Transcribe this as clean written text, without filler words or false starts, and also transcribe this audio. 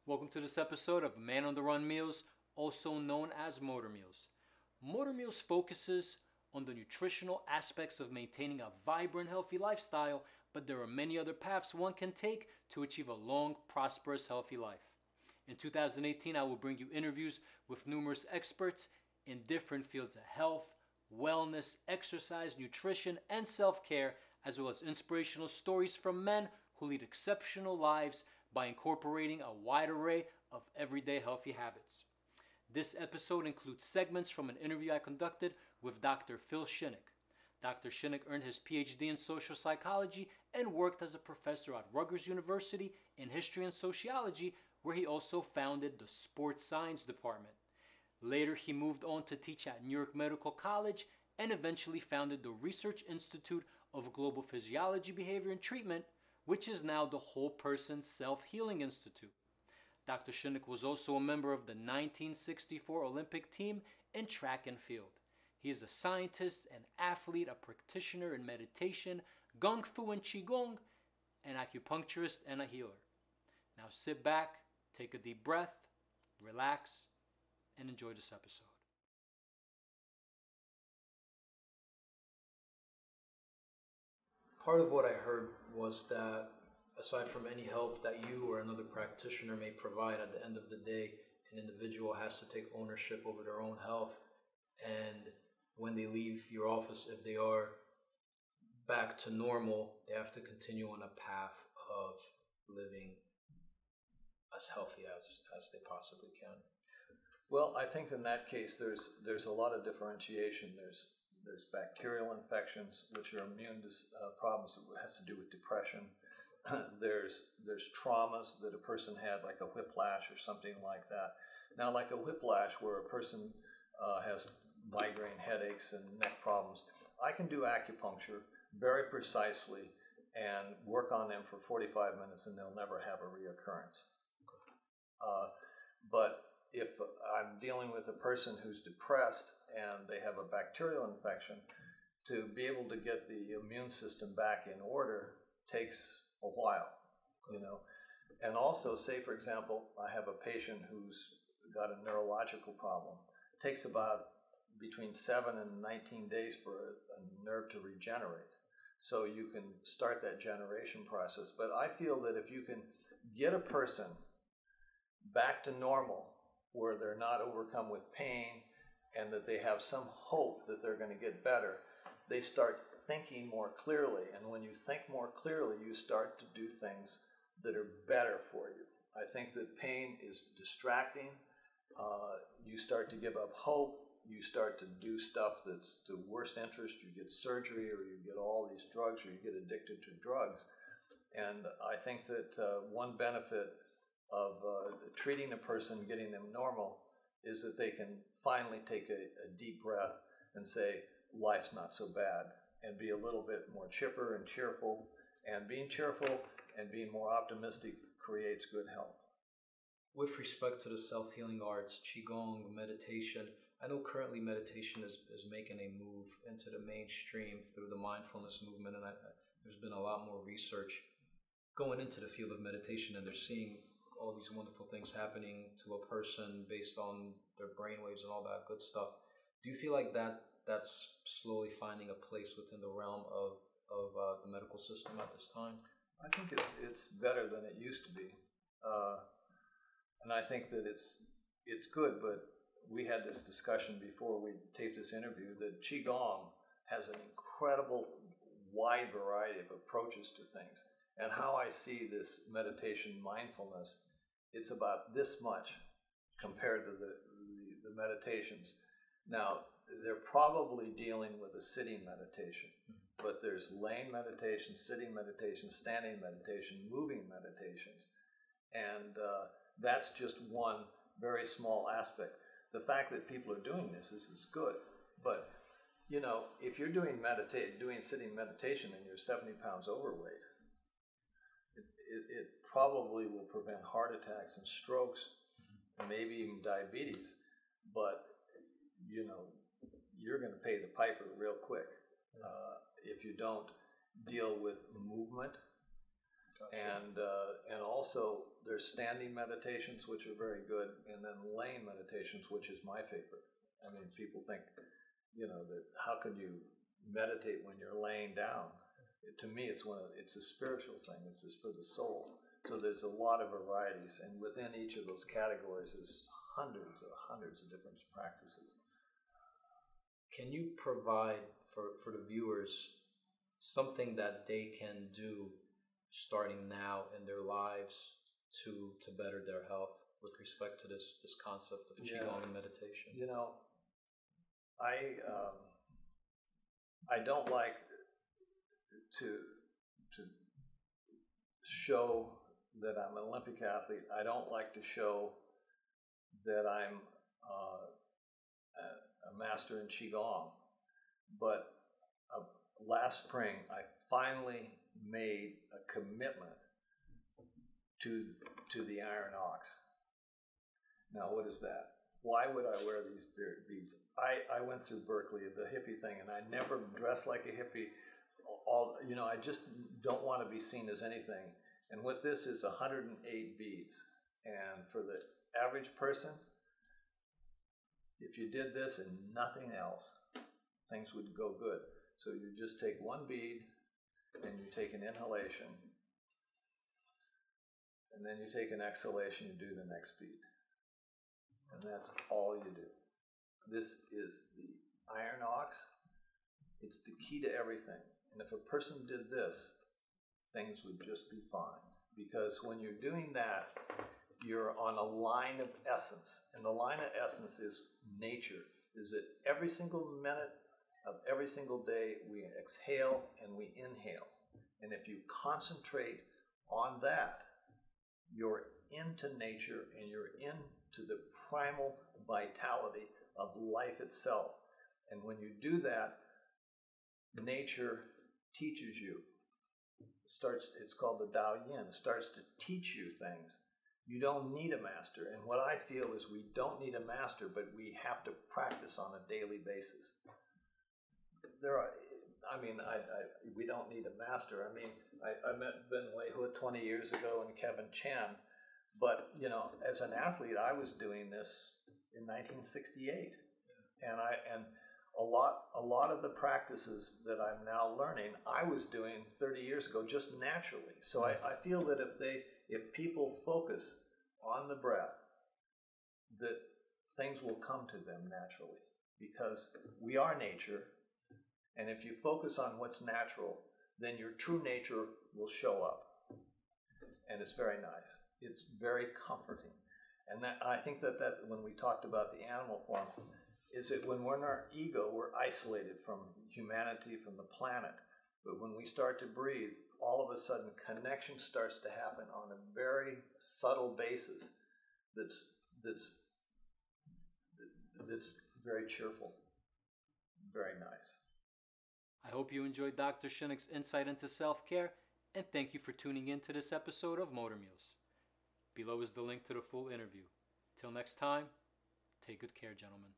Welcome to this episode of Man on the Run Meals, also known as Motor Meals. Motor Meals focuses on the nutritional aspects of maintaining a vibrant, healthy lifestyle, but there are many other paths one can take to achieve a long, prosperous, healthy life. In 2018, I will bring you interviews with numerous experts in different fields of health, wellness, exercise, nutrition, and self-care, as well as inspirational stories from men who lead exceptional lives by incorporating a wide array of everyday healthy habits. This episode includes segments from an interview I conducted with Dr. Phil Shinnick. Dr. Shinnick earned his PhD in social psychology and worked as a professor at Rutgers University in history and sociology, where he also founded the sports science department. Later, he moved on to teach at New York Medical College and eventually founded the Research Institute of Global Physiology, Behavior, and Treatment, which is now the Whole Person Self-Healing Institute. Dr. Shinnick was also a member of the 1964 Olympic team in track and field. He is a scientist, an athlete, a practitioner in meditation, Kung Fu and Qigong, an acupuncturist, and a healer. Now sit back, take a deep breath, relax, and enjoy this episode. Part of what I heard was that aside from any help that you or another practitioner may provide, at the end of the day, an individual has to take ownership over their own health. And when they leave your office, if they are back to normal, they have to continue on a path of living as healthy as they possibly can. Well, I think in that case, there's a lot of differentiation. There's bacterial infections, which are immune problems that has to do with depression. There's traumas that a person had, like a whiplash or something like that. Now, like a whiplash where a person has migraine headaches and neck problems, I can do acupuncture very precisely and work on them for 45 minutes and they'll never have a reoccurrence. But if I'm dealing with a person who's depressed and they have a bacterial infection, to be able to get the immune system back in order takes a while, you know. And also, say for example, I have a patient who's got a neurological problem. It takes about between 7 and 19 days for a nerve to regenerate. So you can start that generation process. But I feel that if you can get a person back to normal, where they're not overcome with pain and that they have some hope that they're going to get better, they start thinking more clearly. And when you think more clearly, you start to do things that are better for you. I think that pain is distracting. You start to give up hope. You start to do stuff that's the worst interest. You get surgery, or you get all these drugs, or you get addicted to drugs. And I think that one benefit of treating a person, getting them normal, is that they can finally take a deep breath and say, life's not so bad, and be a little bit more chipper and cheerful. And being cheerful and being more optimistic creates good health. With respect to the self-healing arts, Qigong, meditation, I know currently meditation is making a move into the mainstream through the mindfulness movement, and there's been a lot more research going into the field of meditation, and they're seeing all these wonderful things happening to a person based on their brainwaves and all that good stuff. Do you feel like that's slowly finding a place within the realm of the medical system at this time? I think it's better than it used to be. And I think that it's good, but we had this discussion before we taped this interview that Qigong has an incredible wide variety of approaches to things. And how I see this meditation mindfulness, it's about this much compared to the meditations. Now, they're probably dealing with a sitting meditation, but there's laying meditation, sitting meditation, standing meditation, moving meditations. And that's just one very small aspect. The fact that people are doing this is good. But, you know, if you're doing sitting meditation and you're 70 pounds overweight, it probably will prevent heart attacks and strokes, and maybe even diabetes. But, you know, you're going to pay the piper real quick if you don't deal with movement. Gotcha. And also there's standing meditations, which are very good, and then laying meditations, which is my favorite. I mean, people think, that how could you meditate when you're laying down? To me, it's a spiritual thing. It's just for the soul. So there's a lot of varieties, and within each of those categories is hundreds of different practices. Can you provide for the viewers something that they can do starting now in their lives to better their health with respect to this concept of Qigong and meditation? I don't like to show that I'm an Olympic athlete. I don't like to show that I'm a master in Qigong. But last spring, I finally made a commitment to the iron ox. Now, what is that? Why would I wear these beads? I went through Berkeley, the hippie thing, and I never dressed like a hippie. I just don't want to be seen as anything. And what this is, 108 beads. And for the average person, if you did this and nothing else, things would go good. So you just take one bead, and you take an inhalation, and then you take an exhalation, you do the next bead. And that's all you do. This is the iron ox. It's the key to everything. And if a person did this, things would just be fine. Because when you're doing that, you're on a line of essence. And the line of essence is nature. Is that every single minute of every single day, we exhale and we inhale. And if you concentrate on that, you're into nature and you're into the primal vitality of life itself. And when you do that, nature teaches you. It's called the Tao Yin. It starts to teach you things. You don't need a master. And what I feel is we don't need a master, but we have to practice on a daily basis. We don't need a master. I mean, I met Ben Weihui 20 years ago and Kevin Chen, but as an athlete, I was doing this in 1968, and a lot of the practices that I'm now learning, I was doing 30 years ago just naturally. So I feel that if people focus on the breath, that things will come to them naturally, because we are nature. And if you focus on what's natural, then your true nature will show up. And it's very nice. It's very comforting. And I think that when we talked about the animal form, is that when we're in our ego, we're isolated from humanity, from the planet. But when we start to breathe, all of a sudden connection starts to happen on a very subtle basis that's very cheerful, very nice. I hope you enjoyed Dr. Shinnick's insight into self-care, and thank you for tuning in to this episode of Motor Meals. Below is the link to the full interview. Till next time, take good care, gentlemen.